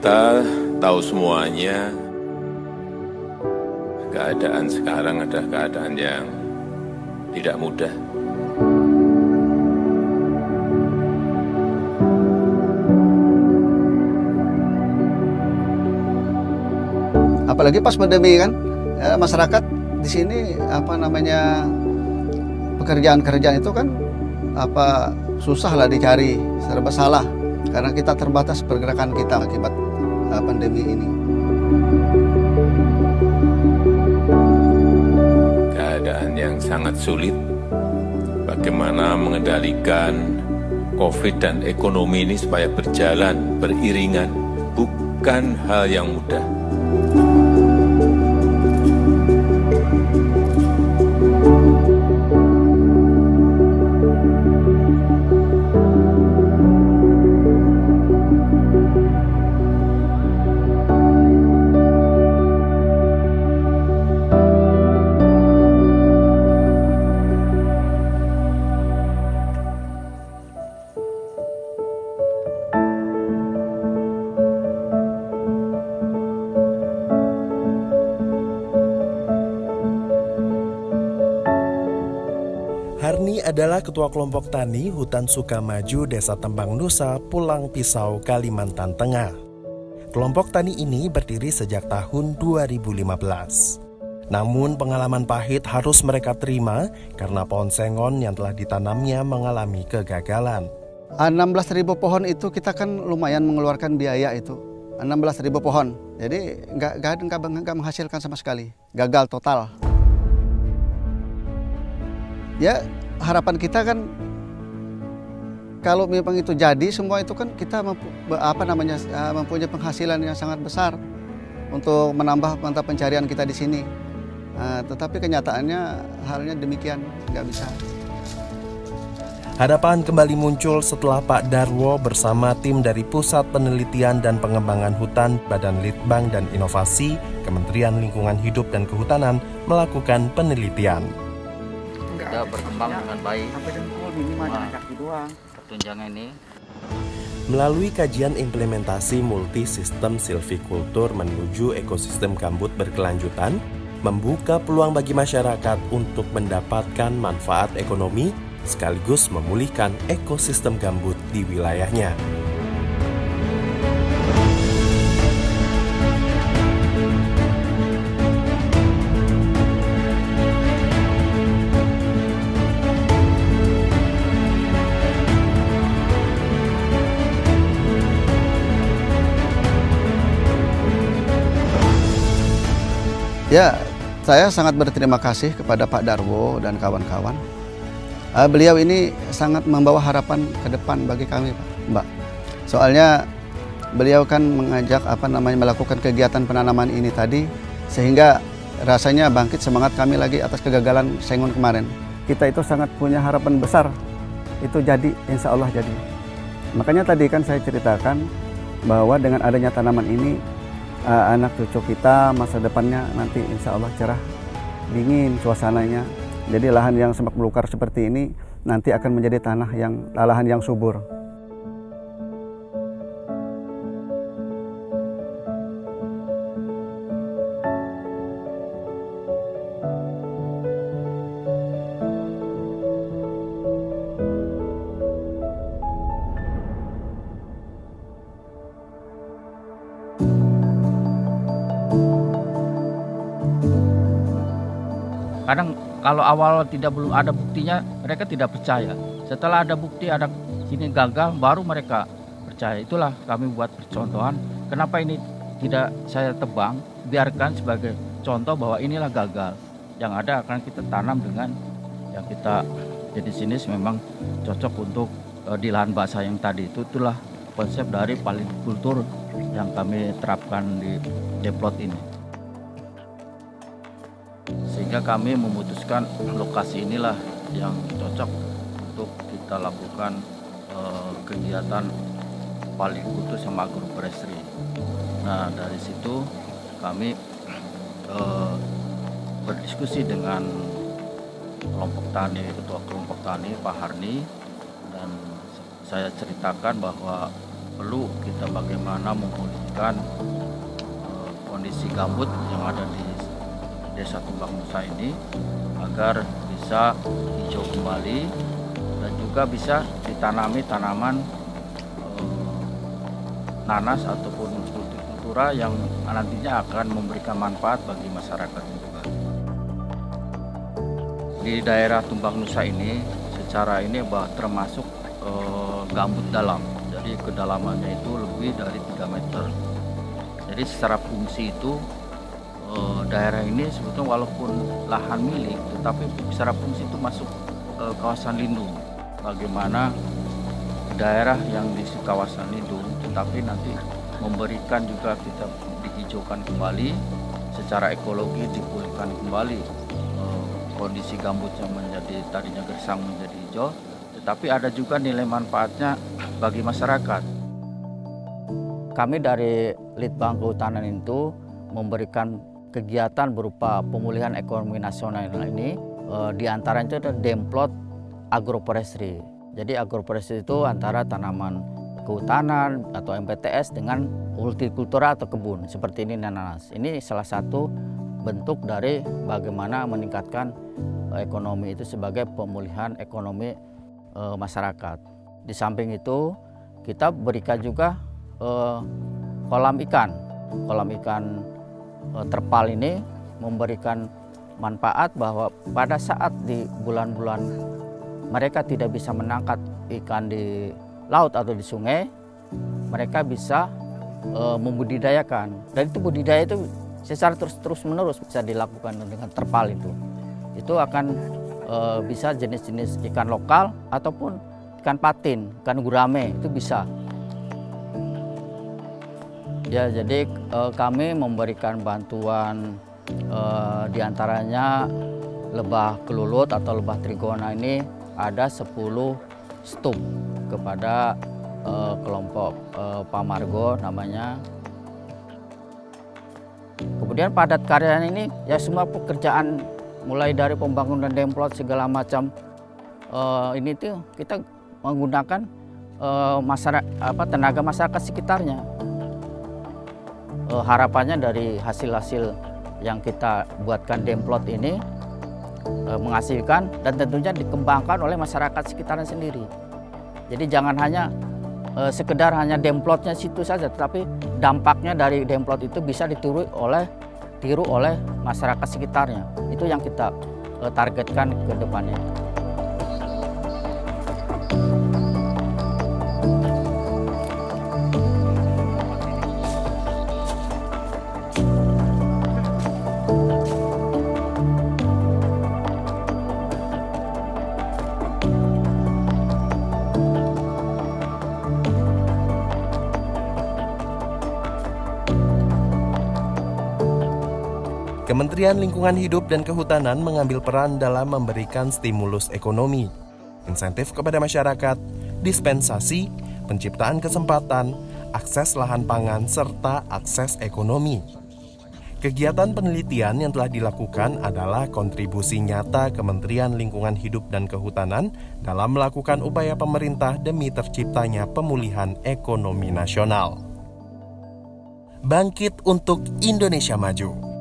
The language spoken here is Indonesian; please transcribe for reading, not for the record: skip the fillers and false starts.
Kita tahu semuanya, keadaan sekarang adalah keadaan yang tidak mudah. Apalagi pas pandemi kan, masyarakat di sini pekerjaan-kerjaan itu kan susah lah dicari, serba salah karena kita terbatas pergerakan kita akibat pandemi ini. Keadaan yang sangat sulit, bagaimana mengendalikan COVID dan ekonomi ini supaya berjalan beriringan, bukan hal yang mudah. Harni adalah Ketua Kelompok Tani Hutan Sukamaju Desa Tembang Nusa, Pulang Pisau, Kalimantan Tengah. Kelompok tani ini berdiri sejak tahun 2015. Namun pengalaman pahit harus mereka terima karena pohon sengon yang telah ditanamnya mengalami kegagalan. 16.000 pohon itu kita kan lumayan mengeluarkan biaya itu. 16.000 pohon, jadi nggak menghasilkan sama sekali, gagal total. Ya harapan kita kan kalau memang itu jadi semua itu kan kita mempunyai penghasilan yang sangat besar untuk menambah mata pencarian kita di sini. Tetapi kenyataannya halnya demikian, nggak bisa. Harapan kembali muncul setelah Pak Darwo bersama tim dari Pusat Penelitian dan Pengembangan Hutan, Badan Litbang dan Inovasi, Kementerian Lingkungan Hidup dan Kehutanan melakukan penelitian. Sudah berkembang dengan baik. Tunjangan ini. Melalui kajian implementasi multisistem silvikultur menuju ekosistem gambut berkelanjutan, membuka peluang bagi masyarakat untuk mendapatkan manfaat ekonomi sekaligus memulihkan ekosistem gambut di wilayahnya. Ya, saya sangat berterima kasih kepada Pak Darwo dan kawan-kawan. Beliau ini sangat membawa harapan ke depan bagi kami, Mbak. Soalnya beliau kan mengajak melakukan kegiatan penanaman ini tadi, sehingga rasanya bangkit semangat kami lagi atas kegagalan sengon kemarin. Kita itu sangat punya harapan besar, itu jadi, insya Allah jadi. Makanya tadi kan saya ceritakan bahwa dengan adanya tanaman ini, anak cucu kita masa depannya nanti insya Allah cerah, dingin suasananya. Jadi lahan yang semak belukar seperti ini nanti akan menjadi lahan yang subur. Kadang kalau awal belum ada buktinya, mereka tidak percaya. Setelah ada bukti, ada sini gagal, baru mereka percaya. Itulah kami buat percontohan. Kenapa ini tidak saya tebang, biarkan sebagai contoh bahwa inilah gagal. Yang ada akan kita tanam dengan yang kita jenis jenis memang cocok untuk di lahan basah yang tadi. Itulah konsep dari palikultur yang kami terapkan di Deplot ini. Sehingga kami memutuskan lokasi inilah yang cocok untuk kita lakukan kegiatan palikultur sama agroforestry. Nah, dari situ kami berdiskusi dengan kelompok tani, ketua kelompok tani Pak Harni, dan saya ceritakan bahwa perlu kita bagaimana memulihkan membersihkan kondisi gambut yang ada di Desa Tumbang Nusa ini agar bisa hijau kembali dan juga bisa ditanami tanaman nanas ataupun kultura yang nantinya akan memberikan manfaat bagi masyarakat juga. Di daerah Tumbang Nusa ini secara ini termasuk gambut dalam, jadi kedalamannya itu lebih dari 3 meter. Jadi secara fungsi itu daerah ini sebetulnya walaupun lahan milik, tetapi secara fungsi itu masuk kawasan lindung. Bagaimana daerah yang di kawasan lindung tetapi nanti memberikan juga kita dihijaukan kembali secara ekologi, dipulihkan kembali kondisi gambut yang menjadi tadinya gersang menjadi hijau, tetapi ada juga nilai manfaatnya bagi masyarakat. Kami dari Litbang Kehutanan itu memberikan kegiatan berupa pemulihan ekonomi nasional ini, diantaranya itu Demplot Agroforestry. Jadi agroforestry itu antara tanaman kehutanan atau MPTS dengan hortikultura atau kebun seperti ini nanas. Ini salah satu bentuk dari bagaimana meningkatkan ekonomi itu sebagai pemulihan ekonomi masyarakat. Di samping itu kita berikan juga kolam ikan. Kolam ikan terpal ini memberikan manfaat bahwa pada saat di bulan-bulan mereka tidak bisa menangkap ikan di laut atau di sungai, mereka bisa membudidayakan. Dan itu budidaya itu secara terus-menerus bisa dilakukan dengan terpal itu. Itu akan bisa jenis-jenis ikan lokal ataupun ikan patin, ikan gurame, itu bisa. Ya, jadi kami memberikan bantuan diantaranya lebah kelulut atau lebah trigona ini ada 10 stup kepada kelompok Pak Margo namanya. Kemudian padat karya ini ya semua pekerjaan mulai dari pembangunan demplot segala macam ini tuh kita menggunakan tenaga masyarakat sekitarnya. Harapannya dari hasil-hasil yang kita buatkan demplot ini menghasilkan dan tentunya dikembangkan oleh masyarakat sekitarnya sendiri. Jadi jangan hanya sekedar hanya demplotnya situ saja, tetapi dampaknya dari demplot itu bisa ditiru oleh masyarakat sekitarnya. Itu yang kita targetkan ke depannya. Kementerian Lingkungan Hidup dan Kehutanan mengambil peran dalam memberikan stimulus ekonomi, insentif kepada masyarakat, dispensasi, penciptaan kesempatan, akses lahan pangan, serta akses ekonomi. Kegiatan penelitian yang telah dilakukan adalah kontribusi nyata Kementerian Lingkungan Hidup dan Kehutanan dalam melakukan upaya pemerintah demi terciptanya pemulihan ekonomi nasional. Bangkit untuk Indonesia Maju.